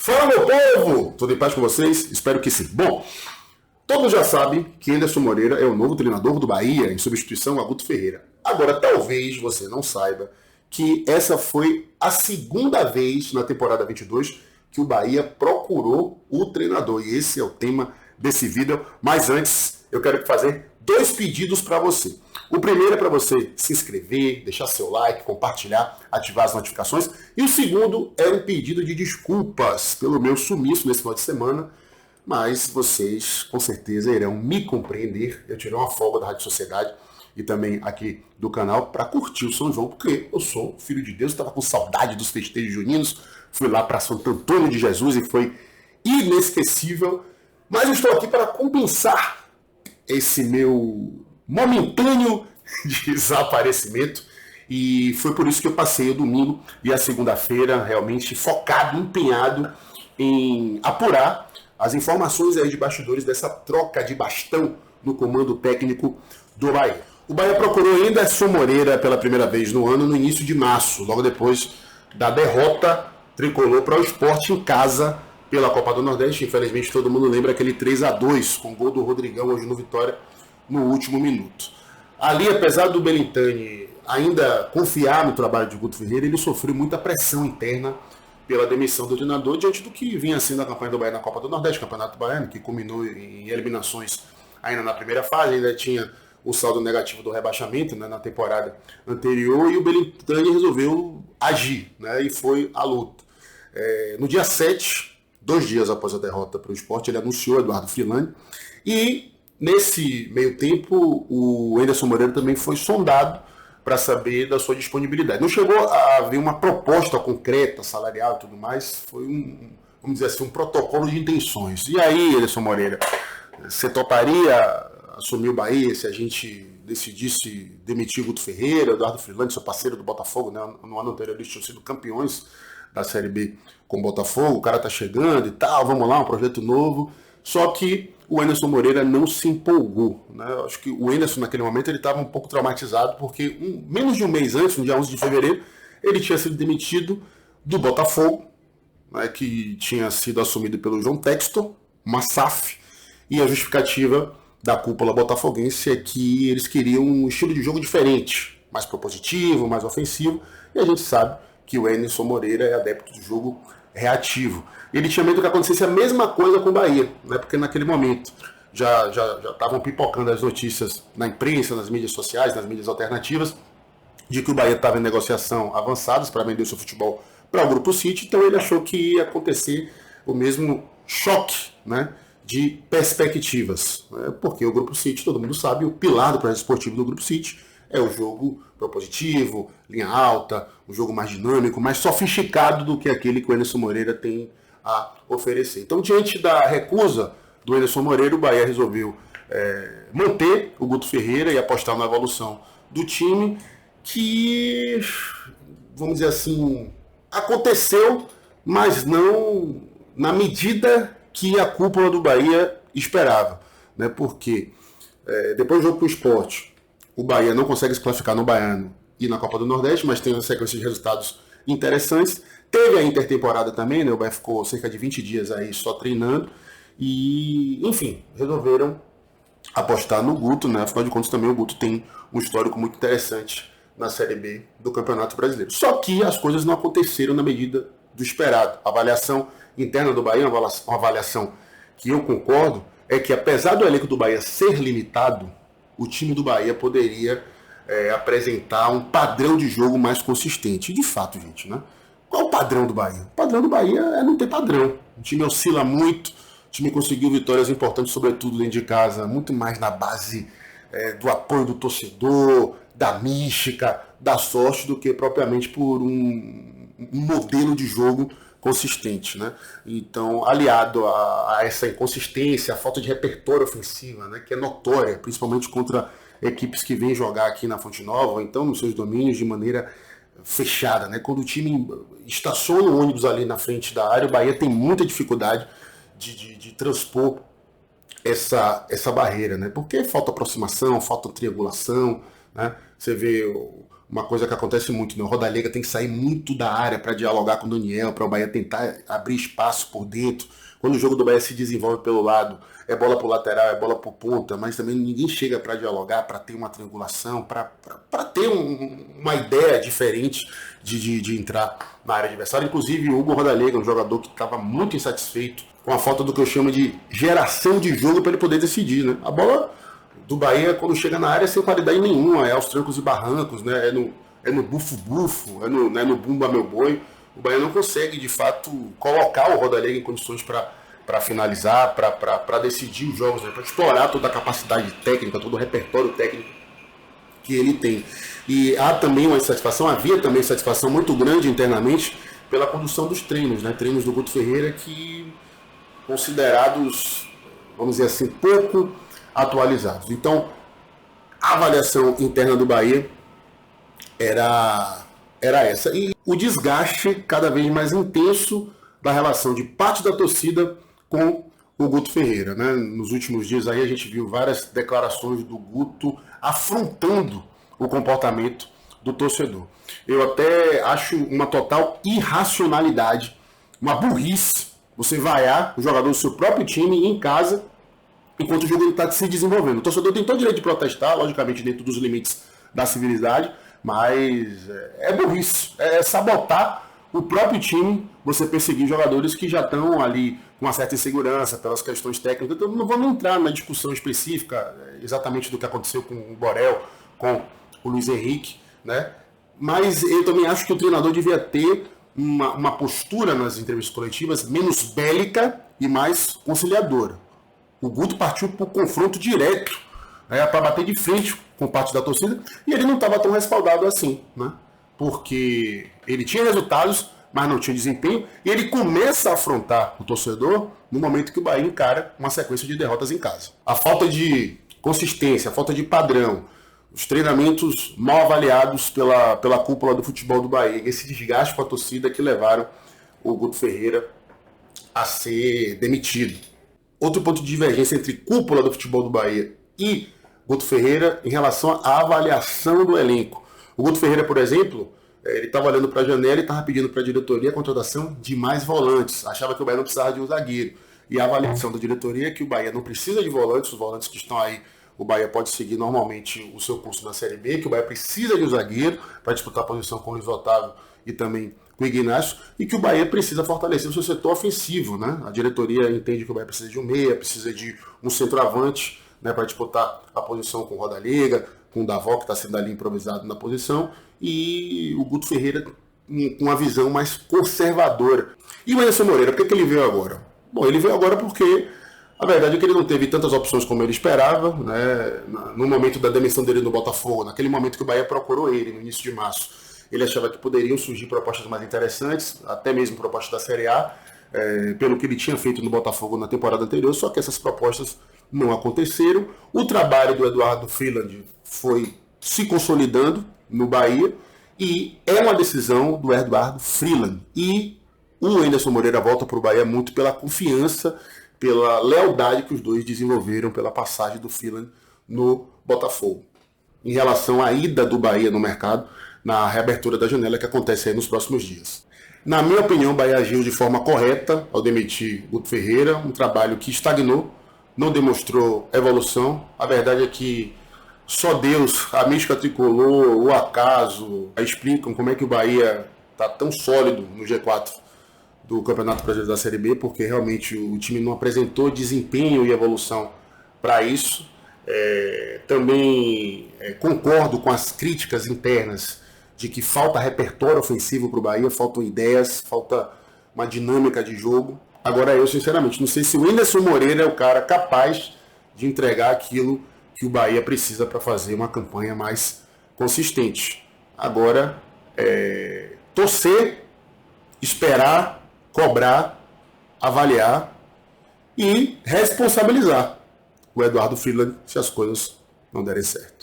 Fala, meu povo! Tudo em paz com vocês? Espero que sim. Bom, todos já sabem que Anderson Moreira é o novo treinador do Bahia, em substituição a Guto Ferreira. Agora, talvez você não saiba que essa foi a segunda vez na temporada 22 que o Bahia procurou o treinador. E esse é o tema desse vídeo. Mas antes, eu quero fazer dois pedidos para você. O primeiro é para você se inscrever, deixar seu like, compartilhar, ativar as notificações. E o segundo é um pedido de desculpas pelo meu sumiço nesse final de semana. Mas vocês, com certeza, irão me compreender. Eu tirei uma folga da Rádio Sociedade e também aqui do canal para curtir o São João, porque eu sou filho de Deus, estava com saudade dos festejos juninos. Fui lá para Santo Antônio de Jesus e foi inesquecível. Mas eu estou aqui para compensar esse meu momentâneo desaparecimento, e foi por isso que eu passei o domingo e a segunda-feira realmente focado, empenhado em apurar as informações aí de bastidores dessa troca de bastão no comando técnico do Bahia. O Bahia procurou Anderson Moreira pela primeira vez no ano, no início de março, logo depois da derrota tricolor para o Sport em casa pela Copa do Nordeste. Infelizmente todo mundo lembra aquele 3-2 com o gol do Rodrigão hoje no Vitória no último minuto. Ali, apesar do Belintani ainda confiar no trabalho de Guto Ferreira, ele sofreu muita pressão interna pela demissão do treinador diante do que vinha sendo a campanha do Bahia na Copa do Nordeste, Campeonato Baiano, que culminou em eliminações ainda na primeira fase, ainda tinha o saldo negativo do rebaixamento, né, na temporada anterior, e o Belintani resolveu agir, né, e foi à luta. No dia 7, 2 dias após a derrota para o Sport, ele anunciou Eduardo Filani, e nesse meio tempo o Anderson Moreira também foi sondado para saber da sua disponibilidade. Não chegou a haver uma proposta concreta, salarial e tudo mais, foi vamos dizer assim, um protocolo de intenções. E aí, Anderson Moreira, você toparia assumir o Bahia se a gente decidisse demitir o Guto Ferreira, Eduardo Filani, seu parceiro do Botafogo, né? No ano anterior eles tinham sido campeões da Série B com o Botafogo, o cara tá chegando e tal, vamos lá, um projeto novo. Só que o Anderson Moreira não se empolgou, né? Eu acho que o Anderson naquele momento ele estava um pouco traumatizado, porque menos de um mês antes, no dia 11 de fevereiro, ele tinha sido demitido do Botafogo, né, que tinha sido assumido pelo João Textor, uma SAF, e a justificativa da cúpula botafoguense é que eles queriam um estilo de jogo diferente, mais propositivo, mais ofensivo, e a gente sabe que o Anderson Moreira é adepto do jogo reativo. Ele tinha medo que acontecesse a mesma coisa com o Bahia, né? Porque naquele momento já estavam pipocando as notícias na imprensa, nas mídias sociais, nas mídias alternativas, de que o Bahia estava em negociação avançadas para vender o seu futebol para o Grupo City, então ele achou que ia acontecer o mesmo choque, né, de perspectivas, né? Porque o Grupo City, todo mundo sabe, o pilar do projeto esportivo do Grupo City é o jogo propositivo, linha alta, um jogo mais dinâmico, mais sofisticado do que aquele que o Anderson Moreira tem a oferecer. Então, diante da recusa do Anderson Moreira, o Bahia resolveu manter o Guto Ferreira e apostar na evolução do time, que, vamos dizer assim, aconteceu, mas não na medida que a cúpula do Bahia esperava, né? Porque depois do jogo com o Sport, o Bahia não consegue se classificar no Baiano e na Copa do Nordeste, mas tem uma sequência de resultados interessantes. Teve a intertemporada também, né? O Bahia ficou cerca de 20 dias aí só treinando. E, enfim, resolveram apostar no Guto, né? Afinal de contas, também o Guto tem um histórico muito interessante na Série B do Campeonato Brasileiro. Só que as coisas não aconteceram na medida do esperado. A avaliação interna do Bahia, uma avaliação que eu concordo, é que apesar do elenco do Bahia ser limitado, o time do Bahia poderia apresentar um padrão de jogo mais consistente. E de fato, gente, né? Qual o padrão do Bahia? O padrão do Bahia é não ter padrão. O time oscila muito, o time conseguiu vitórias importantes, sobretudo dentro de casa, muito mais na base do apoio do torcedor, da mística, da sorte, do que propriamente por um modelo de jogo consistente, né? Então, aliado a essa inconsistência, a falta de repertório ofensiva, né, que é notória, principalmente contra equipes que vêm jogar aqui na Fonte Nova, ou então nos seus domínios de maneira fechada, né? Quando o time estaciona o ônibus ali na frente da área, o Bahia tem muita dificuldade de transpor essa barreira, né? Porque falta aproximação, falta triangulação, né? Você vê uma coisa que acontece muito, né? O Rodalega tem que sair muito da área para dialogar com o Daniel, para o Bahia tentar abrir espaço por dentro. Quando o jogo do Bahia se desenvolve pelo lado, é bola pro lateral, é bola pro ponta, mas também ninguém chega para dialogar, para ter uma triangulação, para ter uma ideia diferente de entrar na área adversária. Inclusive, o Hugo Rodalega, um jogador que estava muito insatisfeito com a falta do que eu chamo de geração de jogo para ele poder decidir, né? A bola do Bahia, quando chega na área, é sem qualidade nenhuma, é aos trancos e barrancos, né? É no bufo-bufo, é no bumba meu boi. O Bahia não consegue, de fato, colocar o Rodalega em condições para finalizar, para decidir os jogos, né? Para explorar toda a capacidade técnica, todo o repertório técnico que ele tem. E havia também satisfação muito grande internamente pela condução dos treinos, né? Treinos do Guto Ferreira que considerados, vamos dizer assim, pouco atualizados. Então, a avaliação interna do Bahia era essa. E o desgaste cada vez mais intenso da relação de parte da torcida com o Guto Ferreira, né? Nos últimos dias aí a gente viu várias declarações do Guto afrontando o comportamento do torcedor. Eu até acho uma total irracionalidade, uma burrice, você vaiar o jogador do seu próprio time em casa enquanto o jogo está se desenvolvendo. O torcedor tem todo o direito de protestar, logicamente dentro dos limites da civilidade, mas é burrice, é sabotar o próprio time, você perseguir jogadores que já estão ali com uma certa insegurança pelas questões técnicas. Então não vamos entrar na discussão específica exatamente do que aconteceu com o Borel, com o Luiz Henrique, né? Mas eu também acho que o treinador devia ter uma postura nas entrevistas coletivas menos bélica e mais conciliadora. O Guto partiu para o confronto direto, para bater de frente com parte da torcida, e ele não estava tão respaldado assim, né? Porque ele tinha resultados, mas não tinha desempenho, e ele começa a afrontar o torcedor no momento que o Bahia encara uma sequência de derrotas em casa. A falta de consistência, a falta de padrão, os treinamentos mal avaliados pela cúpula do futebol do Bahia, esse desgaste com a torcida que levaram o Guto Ferreira a ser demitido. Outro ponto de divergência entre cúpula do futebol do Bahia e Guto Ferreira em relação à avaliação do elenco. O Guto Ferreira, por exemplo, ele estava olhando para a janela e estava pedindo para a diretoria a contratação de mais volantes. Achava que o Bahia não precisava de um zagueiro. E a avaliação da diretoria é que o Bahia não precisa de volantes, os volantes que estão aí, o Bahia pode seguir normalmente o seu curso na Série B, que o Bahia precisa de um zagueiro para disputar a posição com o Luiz Otávio e também com o Ignacio, e que o Bahia precisa fortalecer o seu setor ofensivo, né? A diretoria entende que o Bahia precisa de um meia, precisa de um centroavante, né, para disputar a posição com o Rodalega, com o Davó, que está sendo ali improvisado na posição, e o Guto Ferreira com uma visão mais conservadora. E o Anderson Moreira, por que ele veio agora? Bom, ele veio agora porque a verdade é que ele não teve tantas opções como ele esperava, né? No momento da demissão dele no Botafogo, naquele momento que o Bahia procurou ele, no início de março, ele achava que poderiam surgir propostas mais interessantes, até mesmo propostas da Série A, pelo que ele tinha feito no Botafogo na temporada anterior, só que essas propostas não aconteceram. O trabalho do Eduardo Freeland foi se consolidando no Bahia e é uma decisão do Eduardo Freeland. E o Anderson Moreira volta para o Bahia muito pela confiança, pela lealdade que os dois desenvolveram pela passagem do Freeland no Botafogo. Em relação à ida do Bahia no mercado, na reabertura da janela que acontece aí nos próximos dias. Na minha opinião, o Bahia agiu de forma correta ao demitir Guto Ferreira, um trabalho que estagnou, não demonstrou evolução. A verdade é que só Deus, a mística tricolor, o acaso, explicam como é que o Bahia está tão sólido no G4 do Campeonato Brasileiro da Série B, porque realmente o time não apresentou desempenho e evolução para isso. Também concordo com as críticas internas de que falta repertório ofensivo para o Bahia, faltam ideias, falta uma dinâmica de jogo. Agora eu, sinceramente, não sei se o Anderson Moreira é o cara capaz de entregar aquilo que o Bahia precisa para fazer uma campanha mais consistente. Agora, torcer, esperar, cobrar, avaliar e responsabilizar o Eduardo Freeland se as coisas não derem certo.